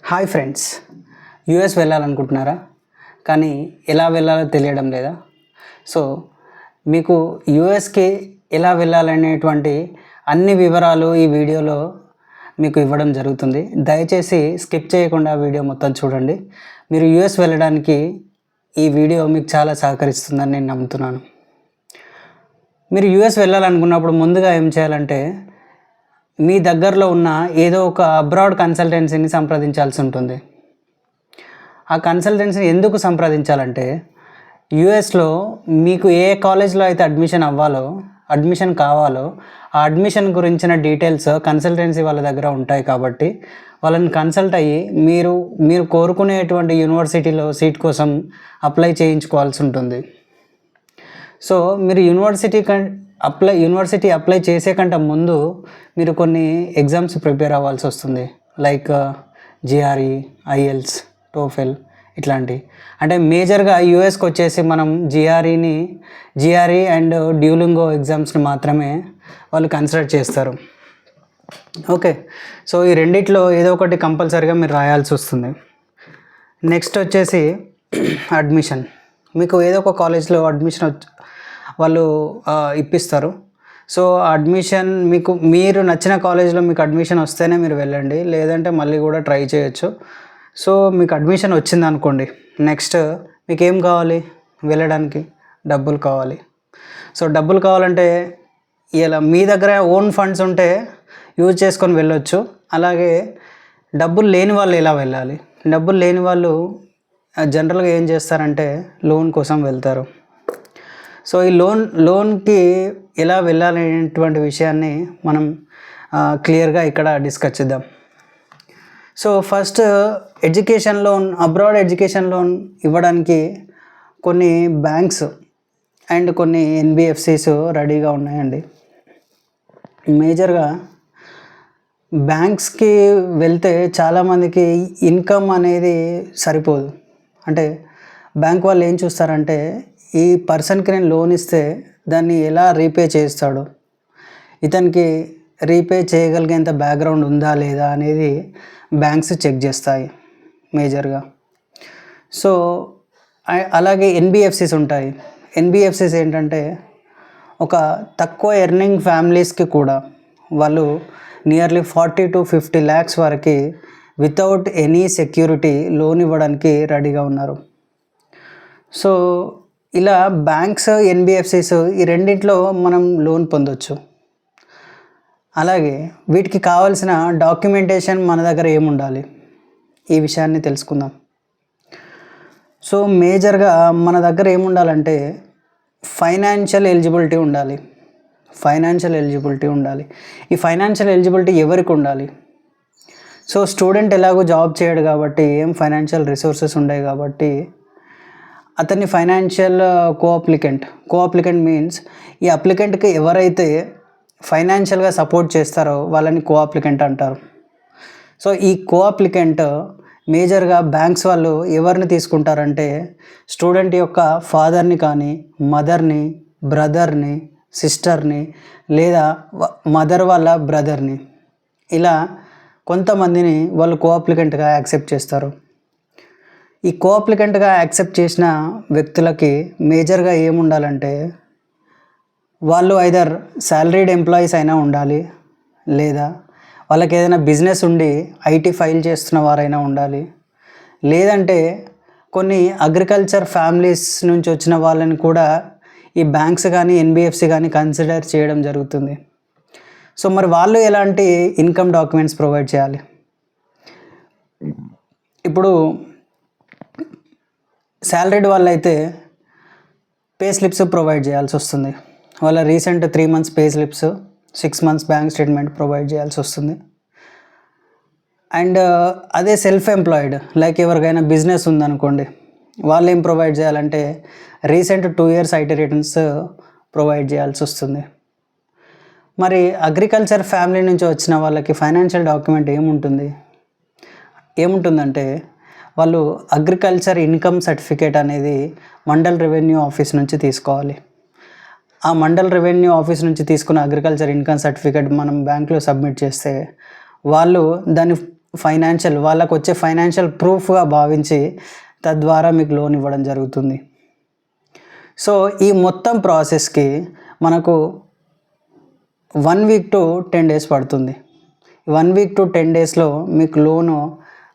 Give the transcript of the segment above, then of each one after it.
Hi friends, US వెళ్ళాలనుకుంటున్నారా? కానీ ఎలా వెళ్ళాలో తెలియడం లేదా? సో మీకు యూఎస్కి ఎలా వెళ్ళాలనేటువంటి అన్ని వివరాలు ఈ వీడియోలో మీకు ఇవ్వడం జరుగుతుంది. దయచేసి స్కిప్ చేయకుండా వీడియో మొత్తం చూడండి. మీరు యూఎస్ వెళ్ళడానికి ఈ వీడియో మీకు చాలా సహకరిస్తుందని నేను నమ్ముతున్నాను. మీరు యూఎస్ వెళ్ళాలనుకున్నప్పుడు ముందుగా ఏం చేయాలంటే, మీ దగ్గరలో ఉన్న ఏదో ఒక అబ్రాడ్ కన్సల్టెన్సీని సంప్రదించాల్సి ఉంటుంది. ఆ కన్సల్టెన్సీని ఎందుకు సంప్రదించాలంటే, యూఎస్లో మీకు ఏ కాలేజ్లో అయితే అడ్మిషన్ కావాలో ఆ అడ్మిషన్ గురించిన డీటెయిల్స్ కన్సల్టెన్సీ వాళ్ళ దగ్గర ఉంటాయి. కాబట్టి వాళ్ళని కన్సల్ట్ అయ్యి మీరు కోరుకునేటువంటి యూనివర్సిటీలో సీట్ కోసం అప్లై చేయించుకోవాల్సి ఉంటుంది. సో మీరు యూనివర్సిటీ అప్లై చేసే కంటే ముందు మీరు కొన్ని ఎగ్జామ్స్ ప్రిపేర్ అవ్వాల్సి వస్తుంది. లైక్ జిఆర్ఈ, ఐఎల్స్, టోఫెల్ ఇట్లాంటి. అంటే మేజర్గా యూఎస్కి వచ్చేసి మనం జిఆర్ఈ అండ్ డ్యూలింగో ఎగ్జామ్స్ని మాత్రమే వాళ్ళు కన్సిడర్ చేస్తారు. ఓకే, సో ఈ రెండిట్లో ఏదో ఒకటి కంపల్సరీగా మీరు రాయాల్సి వస్తుంది. నెక్స్ట్ వచ్చేసి అడ్మిషన్. మీకు ఏదో ఒక కాలేజ్లో అడ్మిషన్ వాళ్ళు ఇప్పిస్తారు. సో అడ్మిషన్ మీరు నచ్చిన కాలేజ్లో మీకు అడ్మిషన్ వస్తేనే మీరు వెళ్ళండి, లేదంటే మళ్ళీ కూడా ట్రై చేయొచ్చు. సో మీకు అడ్మిషన్ వచ్చింది అనుకోండి, నెక్స్ట్ మీకు ఏం కావాలి? వెళ్ళడానికి డబ్బులు కావాలి. సో డబ్బులు కావాలంటే ఇలా మీ దగ్గర ఓన్ ఫండ్స్ ఉంటే యూజ్ చేసుకొని వెళ్ళొచ్చు. అలాగే డబ్బులు లేని వాళ్ళు ఎలా వెళ్ళాలి? డబ్బులు లేని వాళ్ళు జనరల్గా ఏం చేస్తారంటే లోన్ కోసం వెళ్తారు. సో ఈ లోన్కి ఎలా వెళ్ళాలనేటువంటి విషయాన్ని మనం క్లియర్గా ఇక్కడ డిస్కస్ చేద్దాం. So first education loan, abroad education loan ఇవ్వడానికి కొన్ని బ్యాంక్స్ అండ్ కొన్ని ఎన్బిఎఫ్సిస్ రెడీగా ఉన్నాయండి. మేజర్గా బ్యాంక్స్కి వెళ్తే చాలామందికి ఇన్కమ్ అనేది సరిపోదు. అంటే బ్యాంక్ వాళ్ళు ఏం చూస్తారంటే, ఈ పర్సన్కి నేను లోన్ ఇస్తే దాన్ని ఎలా రీపే చేస్తాడు, ఇతనికి రీపే చేయగలిగేంత బ్యాక్గ్రౌండ్ ఉందా లేదా అనేది బ్యాంక్స్ చెక్ చేస్తాయి మేజర్గా. సో అలాగే ఎన్బిఎఫ్సిస్ ఉంటాయి. ఎన్బిఎఫ్సిస్ ఏంటంటే, ఒక తక్కువ ఎర్నింగ్ ఫ్యామిలీస్కి కూడా వాళ్ళు నియర్లీ 40 to 50 lakhs వరకు వితౌట్ ఎనీ సెక్యూరిటీ లోన్ ఇవ్వడానికి రెడీగా ఉన్నారు. సో ఇలా బ్యాంక్స్, ఎన్బిఎఫ్సిస్ ఈ రెండింటిలో మనం లోన్ పొందొచ్చు. అలాగే వీటికి కావాల్సిన డాక్యుమెంటేషన్ మన దగ్గర ఏముండాలి, ఈ విషయాన్ని తెలుసుకుందాం. సో మేజర్గా మన దగ్గర ఏముండాలంటే ఫైనాన్షియల్ ఎలిజిబిలిటీ ఉండాలి. ఈ ఫైనాన్షియల్ ఎలిజిబిలిటీ ఎవరికి ఉండాలి? సో స్టూడెంట్ ఎలాగో జాబ్ చేయడు కాబట్టి ఏం ఫైనాన్షియల్ రిసోర్సెస్ ఉండవు కాబట్టి అతన్ని ఫైనాన్షియల్ కోఅప్లికెంట్ మీన్స్ ఈ అప్లికెంట్కి ఎవరైతే ఫైనాన్షియల్గా సపోర్ట్ చేస్తారో వాళ్ళని కోఅప్లికెంట్ అంటారు. సో ఈ కోఅప్లికెంట్ మేజర్గా బ్యాంక్స్ వాళ్ళు ఎవరిని తీసుకుంటారంటే, స్టూడెంట్ యొక్క ఫాదర్ని కానీ, మదర్ని, బ్రదర్ని, సిస్టర్ని, లేదా మదర్ వాళ్ళ బ్రదర్ని, ఇలా కొంతమందిని వాళ్ళు కోఅప్లికెంట్గా యాక్సెప్ట్ చేస్తారు. ఈ కోఅప్లికెంట్గా యాక్సెప్ట్ చేసిన వ్యక్తులకి మేజర్గా ఏముండాలంటే, వాళ్ళు ఐదర్ శాలరీడ్ ఎంప్లాయీస్ అయినా ఉండాలి, లేదా వాళ్ళకి ఏదైనా బిజినెస్ ఉండి ఐటీ ఫైల్ చేస్తున్న వారైనా ఉండాలి, లేదంటే కొన్ని అగ్రికల్చర్ ఫ్యామిలీస్ నుంచి వచ్చిన వాళ్ళని కూడా ఈ బ్యాంక్స్ కానీ ఎన్బిఎఫ్సి కానీ కన్సిడర్ చేయడం జరుగుతుంది. సో మరి వాళ్ళు ఎలాంటి ఇన్కమ్ డాక్యుమెంట్స్ ప్రొవైడ్ చేయాలి? ఇప్పుడు శాలరీడ్ వాళ్ళైతే పే స్లిప్స్ ప్రొవైడ్ చేయాల్సి వస్తుంది. వాళ్ళ recent 3 months pay slips, 6 months bank statement provide చేయాల్సి వస్తుంది. అండ్ అదే సెల్ఫ్ ఎంప్లాయిడ్, లైక్ ఎవరికైనా బిజినెస్ ఉందనుకోండి, వాళ్ళు ఏం ప్రొవైడ్ చేయాలంటే recent 2 years IT returns provide చేయాల్సి వస్తుంది. మరి అగ్రికల్చర్ ఫ్యామిలీ నుంచి వచ్చిన వాళ్ళకి ఫైనాన్షియల్ డాక్యుమెంట్ ఏముంటుందంటే, వాళ్ళు అగ్రికల్చర్ ఇన్కమ్ సర్టిఫికేట్ అనేది మండల్ రెవెన్యూ ఆఫీస్ నుంచి తీసుకోవాలి. ఆ మండల్ రెవెన్యూ ఆఫీస్ నుంచి తీసుకున్న అగ్రికల్చర్ ఇన్కమ్ సర్టిఫికేట్ మనం బ్యాంక్లో సబ్మిట్ చేస్తే వాళ్ళు దాన్ని ఫైనాన్షియల్ వాళ్ళకు వచ్చే ఫైనాన్షియల్ ప్రూఫ్గా భావించి తద్వారా మీకు లోన్ ఇవ్వడం జరుగుతుంది. సో ఈ మొత్తం ప్రాసెస్కి మనకు 1 వీక్ టు 10 డేస్ పడుతుంది. 1 వీక్ టు 10 డేస్లో మీకు లోను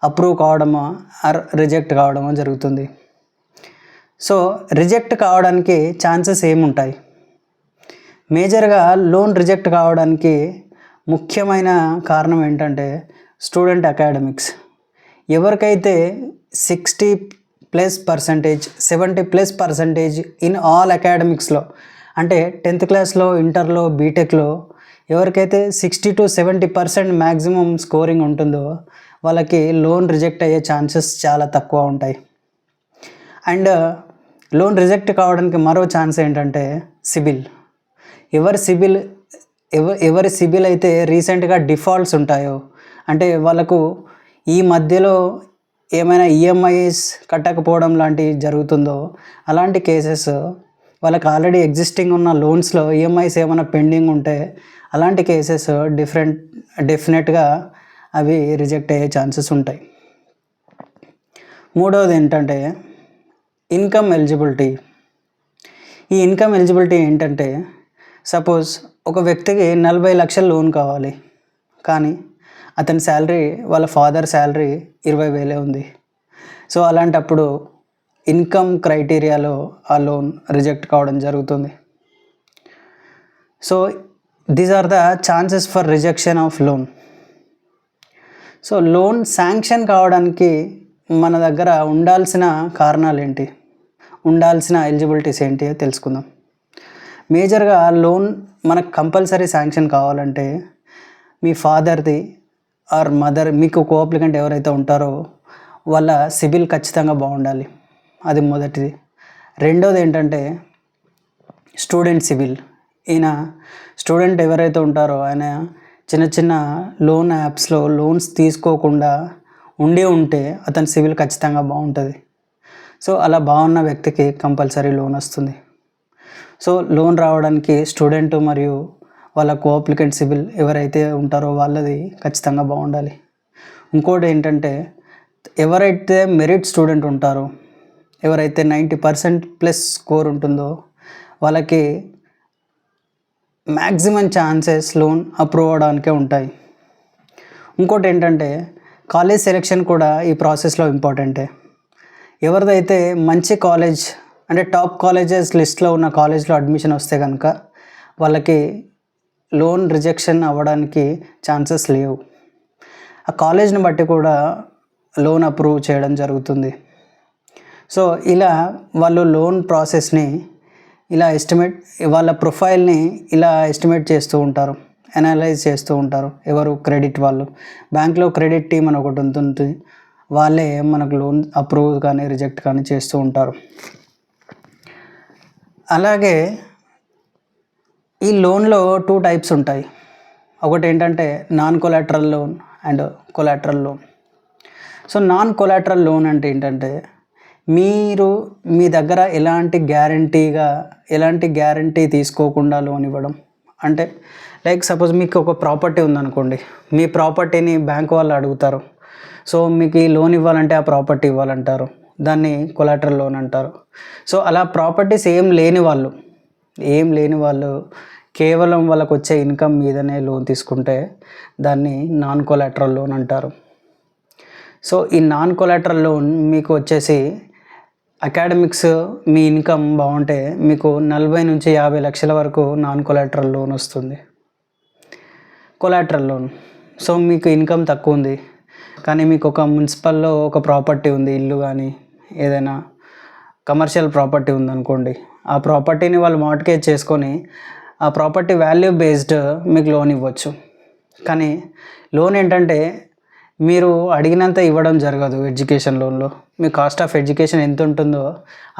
అప్రూవ్ కావడమో రిజెక్ట్ కావడమో జరుగుతుంది. సో రిజెక్ట్ కావడానికి ఛాన్సెస్ ఏముంటాయి? మేజర్గా లోన్ రిజెక్ట్ కావడానికి ముఖ్యమైన కారణం ఏంటంటే స్టూడెంట్ అకాడమిక్స్. ఎవరికైతే 60+%, 70+% ఇన్ ఆల్ అకాడమిక్స్లో, అంటే 10th క్లాస్లో, ఇంటర్లో, బీటెక్లో ఎవరికైతే 60 to 70% మ్యాక్సిమం స్కోరింగ్ ఉంటుందో వాళ్ళకి లోన్ రిజెక్ట్ అయ్యే ఛాన్సెస్ చాలా తక్కువ ఉంటాయి. అండ్ లోన్ రిజెక్ట్ కావడానికి మరో ఛాన్స్ ఏంటంటే సిబిల్. ఎవరి సిబిల్ అయితే రీసెంట్గా డిఫాల్ట్స్ ఉంటాయో, అంటే వాళ్ళకు ఈ మధ్యలో ఏమైనా ఈఎంఐస్ కట్టకపోవడం లాంటివి జరుగుతుందో అలాంటి కేసెస్, వాళ్ళకి ఆల్రెడీ ఎగ్జిస్టింగ్ ఉన్న లోన్స్లో ఈఎంఐస్ ఏమైనా పెండింగ్ ఉంటే అలాంటి కేసెస్ డెఫినెట్గా అవి రిజెక్ట్ అయ్యే ఛాన్సెస్ ఉంటాయి. మూడవది ఏంటంటే ఇన్కమ్ ఎలిజిబిలిటీ. ఈ ఇన్కమ్ ఎలిజిబిలిటీ ఏంటంటే సపోజ్ ఒక వ్యక్తికి 40 లక్షల లోన్ కావాలి, కానీ అతని శాలరీ, వాళ్ళ ఫాదర్ శాలరీ 20,000 ఉంది. సో అలాంటప్పుడు ఇన్కమ్ క్రైటీరియాలో ఆ లోన్ రిజెక్ట్ కావడం జరుగుతుంది. So these are the chances for rejection of loan. So loan sanction కావడానికి మన దగ్గర ఉండాల్సిన కారణాలు ఏంటి, ఉండాల్సిన ఎలిజిబిలిటీస్ ఏంటి తెలుసుకుందాం. మేజర్గా లోన్ మనకు కంపల్సరీ శాంక్షన్ కావాలంటే మీ ఫాదర్ది ఆర్ మదర్, మీకు కో అప్లికెంట్ ఎవరైతే ఉంటారో వాళ్ళ సిబిల్ ఖచ్చితంగా బాగుండాలి, అది మొదటిది. రెండోది ఏంటంటే స్టూడెంట్ సిబిల్. ఈయన స్టూడెంట్ ఎవరైతే ఉంటారో ఆయన చిన్న చిన్న లోన్ యాప్స్లో లోన్స్ తీసుకోకుండా ఉంటే అతని సిబిల్ ఖచ్చితంగా బాగుంటుంది. సో అలా బాగున్న వ్యక్తికి కంపల్సరీ లోన్ వస్తుంది. సో లోన్ రావడానికి స్టూడెంట్ మరియు వాళ్ళ కో అప్లికెంట్ సిబిల్ ఎవరైతే ఉంటారో వాళ్ళది ఖచ్చితంగా బాగుండాలి. ఇంకోటి ఏంటంటే ఎవరైతే మెరిట్ స్టూడెంట్ ఉంటారో, ఎవరైతే 90% స్కోర్ ఉంటుందో వాళ్ళకి మ్యాక్సిమం ఛాన్సెస్ లోన్ అప్రూవ్ అవడానికే ఉంటాయి. ఇంకోటి ఏంటంటే కాలేజ్ సెలెక్షన్ కూడా ఈ ప్రాసెస్లో ఇంపార్టెంటే. ఎవరిదైతే మంచి కాలేజ్, అంటే టాప్ కాలేజెస్ లిస్ట్లో ఉన్న కాలేజ్లో అడ్మిషన్ వస్తే కనుక వాళ్ళకి లోన్ రిజెక్షన్ అవ్వడానికి ఛాన్సెస్ లేవు. ఆ కాలేజ్ని బట్టి కూడా లోన్ అప్రూవ్ చేయడం జరుగుతుంది. సో ఇలా వాళ్ళు లోన్ ప్రాసెస్ని ఇలా వాళ్ళ ప్రొఫైల్ని ఇలా ఎస్టిమేట్ చేస్తూ ఉంటారు, అనలైజ్ చేస్తూ ఉంటారు. ఎవరు? క్రెడిట్ వాళ్ళు. బ్యాంక్లో క్రెడిట్ టీమ్ అని ఒకటి ఉంటుంది, వాళ్ళే మనకు లోన్ అప్రూవ్ కానీ రిజెక్ట్ కానీ చేస్తూ ఉంటారు. అలాగే ఈ లోన్లో 2 టైప్స్ ఉంటాయి. ఒకటి ఏంటంటే non collateral loan and collateral loan. So non collateral loan అంటే ఏంటంటే మీ దగ్గర ఎలాంటి గ్యారంటీ తీసుకోకుండా లోన్ ఇవ్వడం. అంటే లైక్ సపోజ్ మీకు ఒక ప్రాపర్టీ ఉందనుకోండి, మీ ప్రాపర్టీని బ్యాంక్ వాళ్ళు అడుగుతారు. సో మీకు ఈ లోన్ ఇవ్వాలంటే ఆ ప్రాపర్టీ ఇవ్వాలంటారు, దాన్ని కొలాటరల్ లోన్ అంటారు. సో అలా ప్రాపర్టీస్ ఏం లేని వాళ్ళు కేవలం వాళ్ళకు వచ్చే ఇన్కమ్ మీదనే లోన్ తీసుకుంటే దాన్ని నాన్ కొలాటరల్ లోన్ అంటారు. సో ఈ నాన్ కొలాటరల్ లోన్ మీకు వచ్చేసి అకాడమిక్స్ మీ ఇన్కమ్ బాగుంటే మీకు 40 నుంచి 50 లక్షల వరకు నాన్ కొలాటరల్ లోన్ వస్తుంది. కొలాటరల్ లోన్, సో మీకు ఇన్కమ్ తక్కువ ఉంది కానీ మీకు ఒక మున్సిపల్లో ఒక ప్రాపర్టీ ఉంది, ఇల్లు కానీ ఏదైనా కమర్షియల్ ప్రాపర్టీ ఉందనుకోండి, ఆ ప్రాపర్టీని వాళ్ళు మార్ట్గేజ్ చేసుకొని ఆ ప్రాపర్టీ వాల్యూ బేస్డ్ మీకు లోన్ ఇవ్వచ్చు. కానీ లోన్ ఏంటంటే మీరు అడిగినంత ఇవ్వడం జరగదు. ఎడ్యుకేషన్ లోన్లో మీ కాస్ట్ ఆఫ్ ఎడ్యుకేషన్ ఎంత ఉంటుందో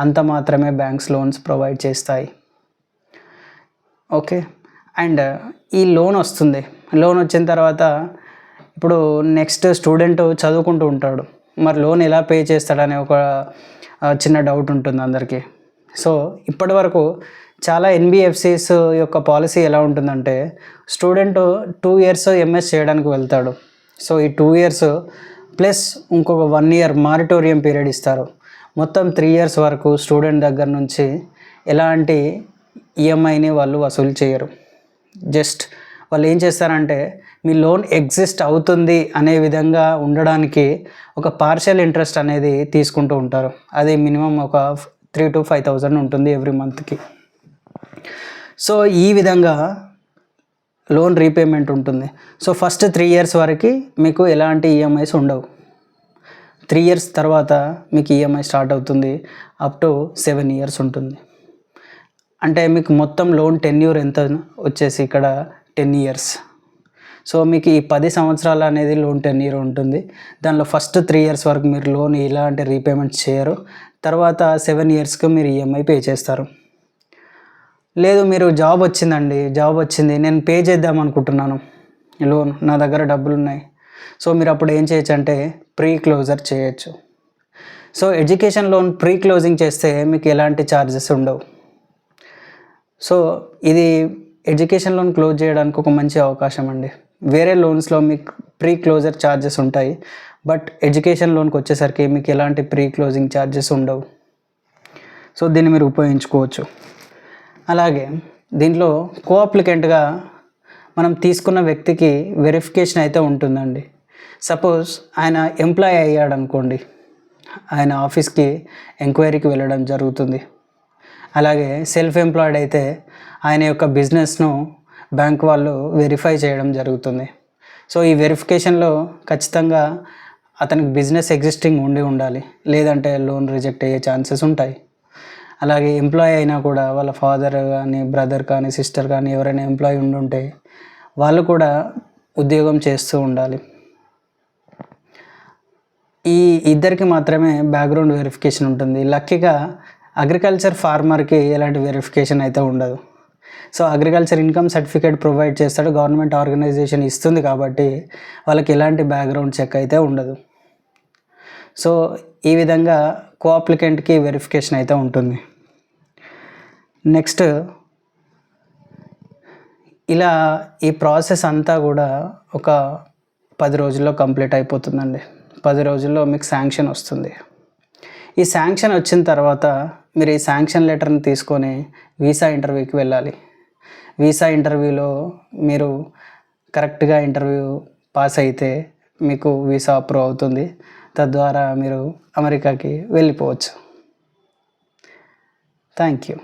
అంత మాత్రమే బ్యాంక్స్ లోన్స్ ప్రొవైడ్ చేస్తాయి. ఓకే, అండ్ ఈ లోన్ వస్తుంది. లోన్ వచ్చిన తర్వాత ఇప్పుడు నెక్స్ట్ స్టూడెంట్ చదువుకుంటూ ఉంటాడు, మరి లోన్ ఎలా పే చేస్తాడనే ఒక చిన్న డౌట్ ఉంటుంది అందరికీ. సో ఇప్పటి వరకు చాలా ఎన్బిఎఫ్సిస్ యొక్క పాలసీ ఎలా ఉంటుందంటే స్టూడెంట్ 2 years ఎంఎస్ చేయడానికి వెళ్తాడు, సో ఈ 2 ఇయర్స్ ప్లస్ ఇంకొక 1 ఇయర్ మారిటోరియం పీరియడ్ ఇస్తారు. మొత్తం 3 ఇయర్స్ వరకు స్టూడెంట్ దగ్గర నుంచి ఎలాంటి ఈఎంఐని వాళ్ళు వసూలు చేయరు. జస్ట్ వాళ్ళు ఏం చేస్తారంటే మీ లోన్ ఎగ్జిస్ట్ అవుతుంది అనే విధంగా ఉండడానికి ఒక పార్షియల్ ఇంట్రెస్ట్ అనేది తీసుకుంటూ ఉంటారు. అది మినిమం ఒక 3,000 to 5,000 ఉంటుంది ఎవ్రీ మంత్కి. సో ఈ విధంగా లోన్ రీపేమెంట్ ఉంటుంది. సో ఫస్ట్ 3 ఇయర్స్ వరకు మీకు ఎలాంటి ఈఎంఐస్ ఉండవు. 3 ఇయర్స్ తర్వాత మీకు ఈఎంఐ స్టార్ట్ అవుతుంది. అప్ టు 7 ఇయర్స్ ఉంటుంది. అంటే మీకు మొత్తం లోన్ టెన్యూర్ ఎంత వచ్చేసి ఇక్కడ 10 ఇయర్స్. సో మీకు ఈ 10 సంవత్సరాలు అనేది లోన్ టెన్యూర్ ఉంటుంది. దానిలో ఫస్ట్ 3 ఇయర్స్ వరకు మీరు లోన్ ఎలాంటి రీపేమెంట్ చేయరు. తర్వాత 7 ఇయర్స్కి మీరు ఈఎంఐ పే చేస్తారు. లేదు మీరు జాబ్ వచ్చింది నేను పే చేద్దాం అనుకుంటున్నాను లోన్, నా దగ్గర డబ్బులు ఉన్నాయి. సో మీరు అప్పుడు ఏం చేయొచ్చు అంటే ప్రీ క్లోజర్ చేయొచ్చు. So education loan pre closing చేస్తే మీకు ఎలాంటి ఛార్జెస్ ఉండవు. సో ఇది ఎడ్యుకేషన్ లోన్ క్లోజ్ చేయడానికి ఒక మంచి అవకాశం అండి. వేరే లోన్స్లో మీకు ప్రీ క్లోజర్ ఛార్జెస్ ఉంటాయి, బట్ ఎడ్యుకేషన్ లోన్కి వచ్చేసరికి మీకు ఎలాంటి ప్రీ క్లోజింగ్ ఛార్జెస్ ఉండవు. సో దీన్ని మీరు ఉపయోగించుకోవచ్చు. అలాగే దీంట్లో కోఅప్లికెంట్గా మనం తీసుకున్న వ్యక్తికి వెరిఫికేషన్ అయితే ఉంటుందండి. సపోజ్ ఆయన ఎంప్లాయ్ అయ్యాడు అనుకోండి, ఆయన ఆఫీస్కి ఎంక్వైరీకి వెళ్ళడం జరుగుతుంది. అలాగే సెల్ఫ్ ఎంప్లాయిడ్ అయితే ఆయన యొక్క బిజినెస్ను బ్యాంక్ వాళ్ళు వెరిఫై చేయడం జరుగుతుంది. సో ఈ వెరిఫికేషన్లో ఖచ్చితంగా అతనికి బిజినెస్ ఎగ్జిస్టింగ్ ఉండాలి, లేదంటే లోన్ రిజెక్ట్ అయ్యే ఛాన్సెస్ ఉంటాయి. అలాగే ఎంప్లాయ్ అయినా కూడా వాళ్ళ ఫాదర్ కానీ బ్రదర్ కానీ సిస్టర్ కానీ ఎవరైనా ఎంప్లాయ్ ఉంటే వాళ్ళు కూడా ఉద్యోగం చేస్తూ ఉండాలి. ఈ ఇద్దరికి మాత్రమే బ్యాక్గ్రౌండ్ వెరిఫికేషన్ ఉంటుంది. లక్కీగా అగ్రికల్చర్ ఫార్మర్కి ఎలాంటి వెరిఫికేషన్ అయితే ఉండదు. So agriculture income certificate provide చేస్తాడు, గవర్నమెంట్ ఆర్గనైజేషన్ ఇస్తుంది కాబట్టి వాళ్ళకి ఎలాంటి బ్యాక్గ్రౌండ్ చెక్ అయితే ఉండదు. సో ఈ విధంగా కోఅప్లికెంట్కి వెరిఫికేషన్ అయితే ఉంటుంది. నెక్స్ట్ ఇలా ఈ ప్రాసెస్ అంతా కూడా ఒక 10 రోజుల్లో కంప్లీట్ అయిపోతుందండి. 10 రోజుల్లో మీకు శాంక్షన్ వస్తుంది. ఈ శాంక్షన్ వచ్చిన తర్వాత మీరు ఈ శాంక్షన్ లెటర్ని తీసుకొని వీసా ఇంటర్వ్యూకి వెళ్ళాలి. వీసా ఇంటర్వ్యూలో మీరు కరెక్ట్గా ఇంటర్వ్యూ పాస్ అయితే మీకు వీసా అప్రూవ్ అవుతుంది. తద్వారా మీరు అమెరికాకి వెళ్ళిపోవచ్చు. Thank you.